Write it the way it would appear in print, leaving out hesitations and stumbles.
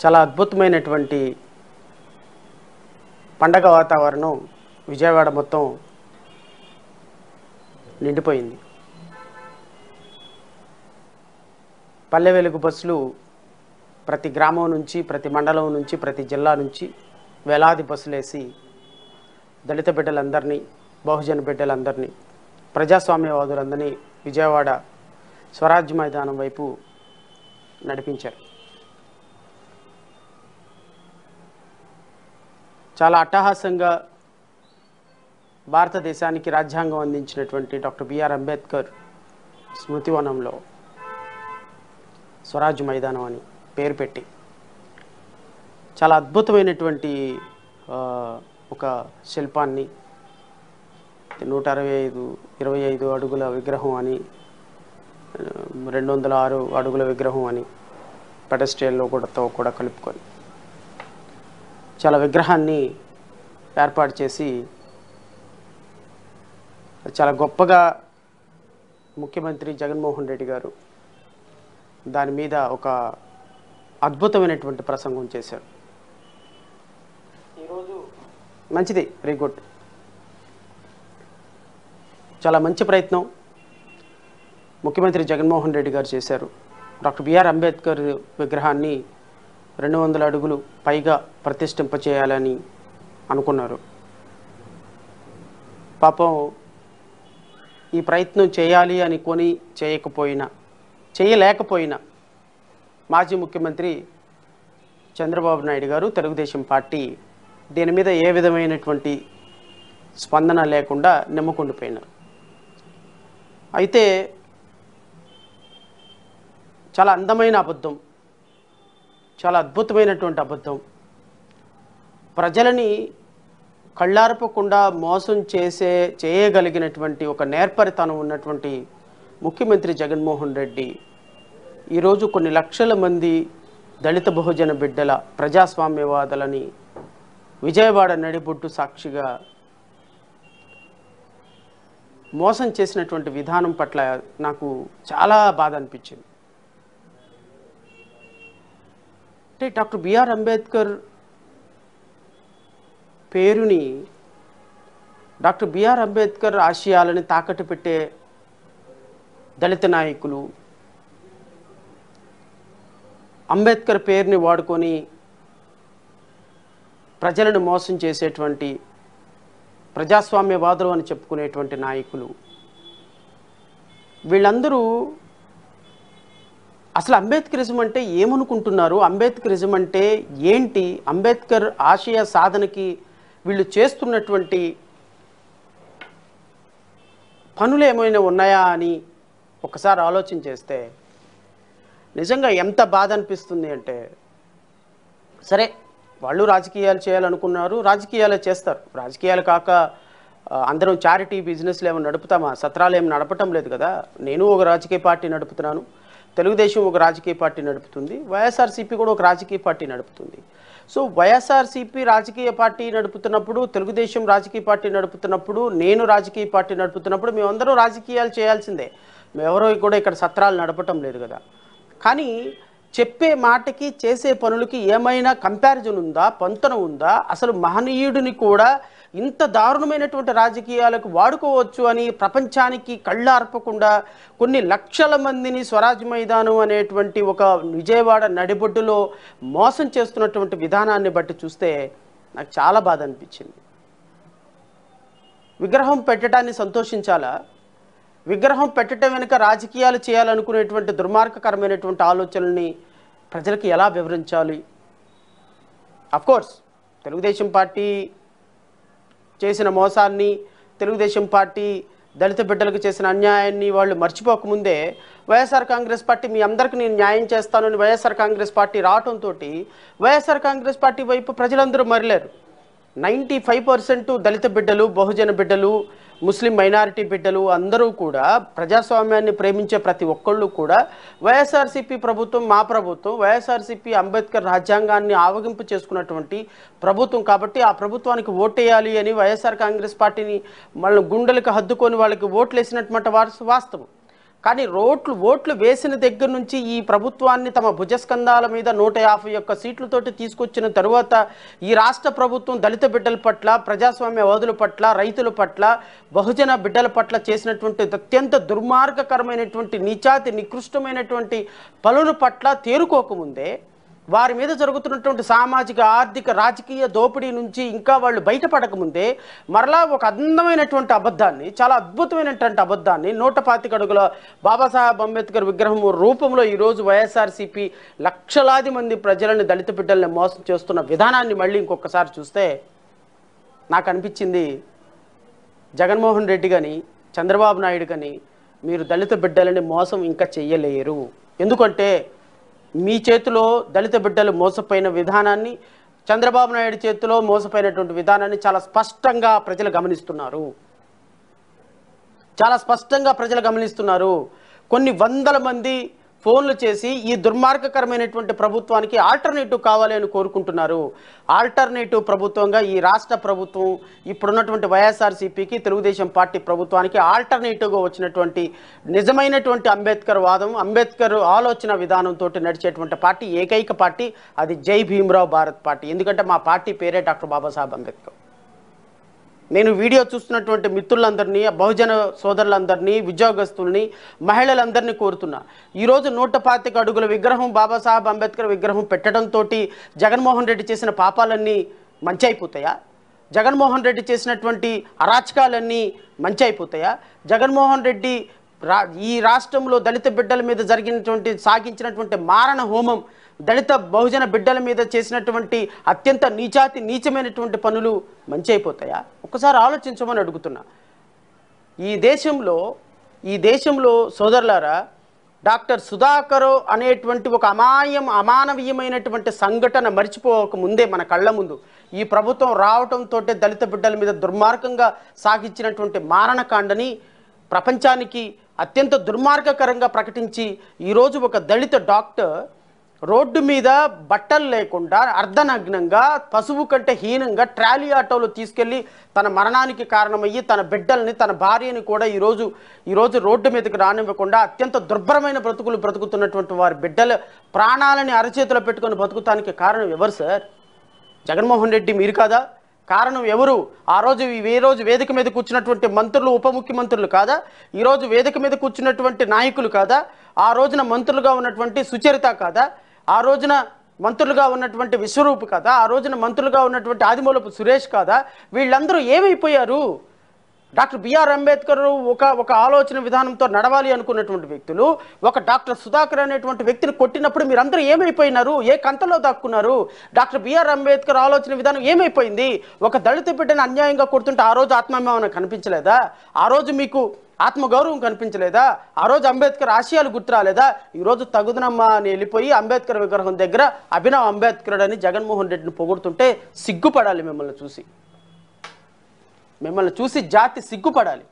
చాలా అద్భుతమైనటువంటి పండగ వాతావరణం విజయవాడ మొత్తం నిండిపోయింది. పల్లె వెలుగు బస్సులు ప్రతి గ్రామం నుంచి, ప్రతి మండలం నుంచి, ప్రతి జిల్లా నుంచి వేలాది బస్సులేసి దళిత బిడ్డలందరినీ, బహుజన బిడ్డలందరినీ, ప్రజాస్వామ్యవాదులందరినీ విజయవాడ స్వరాజ్య మైదానం వైపు నడిపించారు. చాలా అట్టహాసంగా భారతదేశానికి రాజ్యాంగం అందించినటువంటి డాక్టర్ బిఆర్ అంబేద్కర్ స్మృతివనంలో స్వరాజ్య మైదానం అని పేరు పెట్టి చాలా అద్భుతమైనటువంటి ఒక శిల్పాన్ని 125 అడుగుల విగ్రహం అని, 206 అడుగుల విగ్రహం అని పెడస్ట్రియల్లో కూడా కలుపుకొని చాలా విగ్రహాన్ని ఏర్పాటు చేసి చాలా గొప్పగా ముఖ్యమంత్రి జగన్మోహన్ రెడ్డి గారు దాని మీద ఒక అద్భుతమైనటువంటి ప్రసంగం చేశారు. ఈరోజు మంచిది, వెరీ గుడ్, చాలా మంచి ప్రయత్నం ముఖ్యమంత్రి జగన్మోహన్ రెడ్డి గారు చేశారు. డాక్టర్ బిఆర్ అంబేద్కర్ విగ్రహాన్ని 200 అడుగులు పైగా ప్రతిష్ఠింపచేయాలని అనుకున్నారు. పాపం ఈ ప్రయత్నం చేయాలి అనుకొని చేయలేకపోయినా మాజీ ముఖ్యమంత్రి చంద్రబాబు నాయుడు గారు, తెలుగుదేశం పార్టీ దీని మీద ఏ విధమైనటువంటి స్పందన లేకుండా నిమ్మకుండిపోయినారు. అయితే చాలా అందమైన అబద్ధం, చాలా అద్భుతమైనటువంటి అబద్ధం, ప్రజలని కళ్ళార్పకుండా మోసం చేయగలిగినటువంటి ఒక నేర్పరితనం ఉన్నటువంటి ముఖ్యమంత్రి జగన్మోహన్ రెడ్డి ఈరోజు కొన్ని లక్షల మంది దళిత బహుజన బిడ్డల ప్రజాస్వామ్యవాదులని విజయవాడ నడిబొడ్డు సాక్షిగా మోసం చేసినటువంటి విధానం పట్ల నాకు చాలా బాధ అనిపించింది. అంటే డాక్టర్ బిఆర్ అంబేద్కర్ పేరుని, డాక్టర్ బిఆర్ అంబేద్కర్ ఆశయాలని తాకట్టు పెట్టే దళిత నాయకులు, అంబేద్కర్ పేరుని వాడుకొని ప్రజలను మోసం చేసేటువంటి ప్రజాస్వామ్యవాదులు అని చెప్పుకునేటువంటి నాయకులు, వీళ్ళందరూ అసలు అంబేద్కరిజం అంటే ఏమనుకుంటున్నారు, అంబేద్కరిజం అంటే ఏంటి, అంబేద్కర్ ఆశయ సాధనకి వీళ్ళు చేస్తున్నటువంటి పనులు ఏమైనా ఉన్నాయా అని ఒకసారి ఆలోచన చేస్తే నిజంగా ఎంత బాధ అనిపిస్తుంది అంటే, సరే వాళ్ళు రాజకీయాలు చేయాలనుకున్నారు, రాజకీయాలు చేస్తారు, రాజకీయాలు కాక అందరం చారిటీ బిజినెస్లు ఏమైనా నడుపుతామా, సత్రాలు ఏమి నడపటం లేదు కదా. నేను ఒక రాజకీయ పార్టీ నడుపుతున్నాను, తెలుగుదేశం ఒక రాజకీయ పార్టీ నడుపుతుంది, వైఎస్ఆర్సీపీ కూడా ఒక రాజకీయ పార్టీ నడుపుతుంది. సో వైఎస్ఆర్సీపీ రాజకీయ పార్టీ నడుపుతున్నప్పుడు, తెలుగుదేశం రాజకీయ పార్టీ నడుపుతున్నప్పుడు, నేను రాజకీయ పార్టీ నడుపుతున్నప్పుడు మేమందరూ రాజకీయాలు చేయాల్సిందే, మేమెవరో కూడా ఇక్కడ సత్రాలు నడపటం లేదు కదా. కానీ చెప్పే మాటకి చేసే పనులకి ఏమైనా కంపారిజన్ ఉందా, పొంతన ఉందా? అసలు మహనీయుడిని కూడా ఇంత దారుణమైనటువంటి రాజకీయాలకు వాడుకోవచ్చు అని ప్రపంచానికి కళ్ళార్పకుండా కొన్ని లక్షల మందిని స్వరాజ్ మైదానం అనేటువంటి ఒక విజయవాడ నడిబొడ్డులో మోసం చేస్తున్నటువంటి విధానాన్ని బట్టి చూస్తే నాకు చాలా బాధ అనిపించింది. విగ్రహం పెట్టడాన్ని సంతోషించాలా? విగ్రహం పెట్టడం వెనుక రాజకీయాలు చేయాలనుకునేటువంటి దుర్మార్గకరమైనటువంటి ఆలోచనల్ని ప్రజలకు ఎలా వివరించాలి? అఫ్కోర్స్ తెలుగుదేశం పార్టీ చేసిన మోసాన్ని, తెలుగుదేశం పార్టీ దళిత బిడ్డలకు చేసిన అన్యాయాన్ని వాళ్ళు మర్చిపోకముందే వైఎస్ఆర్ కాంగ్రెస్ పార్టీ మీ అందరికీ నేను న్యాయం చేస్తానని వైఎస్ఆర్ కాంగ్రెస్ పార్టీ రావడంతో వైఎస్ఆర్ కాంగ్రెస్ పార్టీ వైపు ప్రజలందరూ మరలేరు. 95% దళిత బిడ్డలు, బహుజన బిడ్డలు, ముస్లిం మైనారిటీ బిడ్డలు అందరూ కూడా ప్రజాస్వామ్యాన్ని ప్రేమించే ప్రతి ఒక్కళ్ళు కూడా వైఎస్ఆర్సీపీ ప్రభుత్వం, మా ప్రభుత్వం, వైఎస్ఆర్సీపీ అంబేద్కర్ రాజ్యాంగాన్ని ఆవగింపు చేసుకున్నటువంటి ప్రభుత్వం కాబట్టి ఆ ప్రభుత్వానికి ఓటేయాలి అని వైఎస్ఆర్ కాంగ్రెస్ పార్టీని వాళ్ళ గుండెలకు హద్దుకొని వాళ్ళకి ఓట్లు వేసినటువంటి వాస్తవం. కానీ ఓట్లు వేసిన దగ్గర నుంచి ఈ ప్రభుత్వాన్ని తమ భుజస్కంధాల మీద 151 సీట్లతోటి తీసుకొచ్చిన తరువాత ఈ రాష్ట్ర ప్రభుత్వం దళిత బిడ్డల పట్ల, ప్రజాస్వామ్యవాదుల పట్ల, రైతుల పట్ల, బహుజన బిడ్డల పట్ల చేసినటువంటి అత్యంత దుర్మార్గకరమైనటువంటి నీచాతి నికృష్టమైనటువంటి పనుల పట్ల తేరుకోకముందే, వారి మీద జరుగుతున్నటువంటి సామాజిక, ఆర్థిక, రాజకీయ దోపిడీ నుంచి ఇంకా వాళ్ళు బయటపడకముందే మరలా ఒక అందమైనటువంటి అబద్ధాన్ని, చాలా అద్భుతమైనటువంటి అబద్ధాన్ని 125 అడుగుల బాబాసాహెబ్ అంబేద్కర్ విగ్రహం రూపంలో ఈరోజు వైఎస్ఆర్సీపీ లక్షలాది మంది ప్రజలను, దళిత బిడ్డల్ని మోసం చేస్తున్న విధానాన్ని మళ్ళీ ఇంకొకసారి చూస్తే నాకు అనిపించింది, జగన్మోహన్ రెడ్డి కానీ చంద్రబాబు నాయుడు కానీ మీరు దళిత బిడ్డలని మోసం ఇంకా చెయ్యలేరు. ఎందుకంటే మీ చేతిలో దళిత బిడ్డలు మోసపోయిన విధానాన్ని, చంద్రబాబు నాయుడు చేతిలో మోసపోయినటువంటి విధానాన్ని చాలా స్పష్టంగా ప్రజలు గమనిస్తున్నారు. కొన్ని వందల మంది ఫోన్లు చేసి ఈ దుర్మార్గకరమైనటువంటి ప్రభుత్వానికి ఆల్టర్నేటివ్ కావాలి అని కోరుకుంటున్నారు. ఆల్టర్నేటివ్ ప్రభుత్వంగా ఈ రాష్ట్ర ప్రభుత్వం ఇప్పుడున్నటువంటి వైఎస్ఆర్సీపీకి, తెలుగుదేశం పార్టీ ప్రభుత్వానికి ఆల్టర్నేటివ్గా వచ్చినటువంటి నిజమైనటువంటి అంబేద్కర్ వాదం, అంబేద్కర్ ఆలోచన విధానంతో నడిచేటువంటి పార్టీ, ఏకైక పార్టీ అది జై భీమ్రావ్ భారత్ పార్టీ. ఎందుకంటే మా పార్టీ పేరే డాక్టర్ బాబాసాహెబ్ అంబేద్కర్. నేను వీడియో చూస్తున్నటువంటి మిత్రులందరినీ, బహుజన సోదరులందరినీ, ఉద్యోగస్తుల్ని, మహిళలందరినీ కోరుతున్నా, ఈరోజు 125 అడుగుల విగ్రహం, బాబాసాహెబ్ అంబేద్కర్ విగ్రహం పెట్టడంతో జగన్మోహన్ రెడ్డి చేసిన పాపాలన్నీ మంచి అయిపోతాయా? జగన్మోహన్ రెడ్డి చేసినటువంటి అరాచకాలన్నీ మంచి అయిపోతాయా? జగన్మోహన్ రెడ్డి ఈ రాష్ట్రంలో దళిత బిడ్డల మీద సాగించినటువంటి మారణ హోమం, దళిత బహుజన బిడ్డల మీద చేసినటువంటి అత్యంత నీచమైనటువంటి పనులు మంచి అయిపోతాయా? ఒక్కసారి ఆలోచించమని అడుగుతున్నా. ఈ దేశంలో సోదరులారా, డాక్టర్ సుధాకర్ అనేటువంటి ఒక అమానవీయమైనటువంటి సంఘటన మర్చిపోక ముందే మన కళ్ళ ముందు ఈ ప్రభుత్వం రావటంతో దళిత బిడ్డల మీద దుర్మార్గంగా సాగించినటువంటి మారణకాండని ప్రపంచానికి అత్యంత దుర్మార్గకరంగా ప్రకటించి ఈరోజు ఒక దళిత డాక్టర్ రోడ్డు మీద బట్టలు లేకుండా అర్ధనగ్నంగా, పశువు కంటే హీనంగా ట్రాలీ ఆటోలో తీసుకెళ్ళి తన మరణానికి కారణమయ్యి తన బిడ్డల్ని, తన భార్యని కూడా ఈరోజు రోడ్డు మీదకి రానివ్వకుండా అత్యంత దుర్భరమైన బ్రతుకుతున్నటువంటి వారి బిడ్డల ప్రాణాలని అరచేతిలో పెట్టుకొని బతుకుతానికి కారణం ఎవరు సార్? జగన్మోహన్ రెడ్డి మీరు కాదా? కారణం ఎవరు? ఆ రోజు వేదిక మీద కూర్చున్నటువంటి మంత్రులు, ఉప ముఖ్యమంత్రులు కాదా? ఈరోజు వేదిక మీద కూర్చున్నటువంటి నాయకులు కాదా? ఆ రోజున మంత్రులుగా ఉన్నటువంటి సుచరిత కాదా? ఆ రోజున మంత్రులుగా ఉన్నటువంటి విశ్వరూప్ కాదా? ఆ రోజున మంత్రులుగా ఉన్నటువంటి ఆదిమూలపు సురేష్ కాదా? వీళ్ళందరూ ఏమైపోయారు? డాక్టర్ బిఆర్ అంబేద్కర్ ఒక ఆలోచన విధానంతో నడవాలి అనుకున్నటువంటి వ్యక్తులు, ఒక డాక్టర్ సుధాకర్ అనేటువంటి వ్యక్తిని కొట్టినప్పుడు మీరందరూ ఏమైపోయినారు? ఏ కంతలో దాక్కున్నారు? డాక్టర్ బిఆర్ అంబేద్కర్ ఆలోచన విధానం ఏమైపోయింది? ఒక దళిత బిడ్డను అన్యాయంగా కొడుతుంటే ఆ రోజు ఆత్మాభిమానం కనిపించలేదా? ఆ రోజు మీకు ఆత్మగౌరవం కనిపించలేదా? ఆ రోజు అంబేద్కర్ ఆశయాలు గుర్తురాలేదా? ఈరోజు తగుదనమ్మా అని వెళ్ళిపోయి అంబేద్కర్ విగ్రహం దగ్గర అభినవ్ అంబేద్కర్ అని జగన్మోహన్ రెడ్డిని పొగుడుతుంటే సిగ్గుపడాలి. మిమ్మల్ని చూసి జాతి సిగ్గుపడాలి.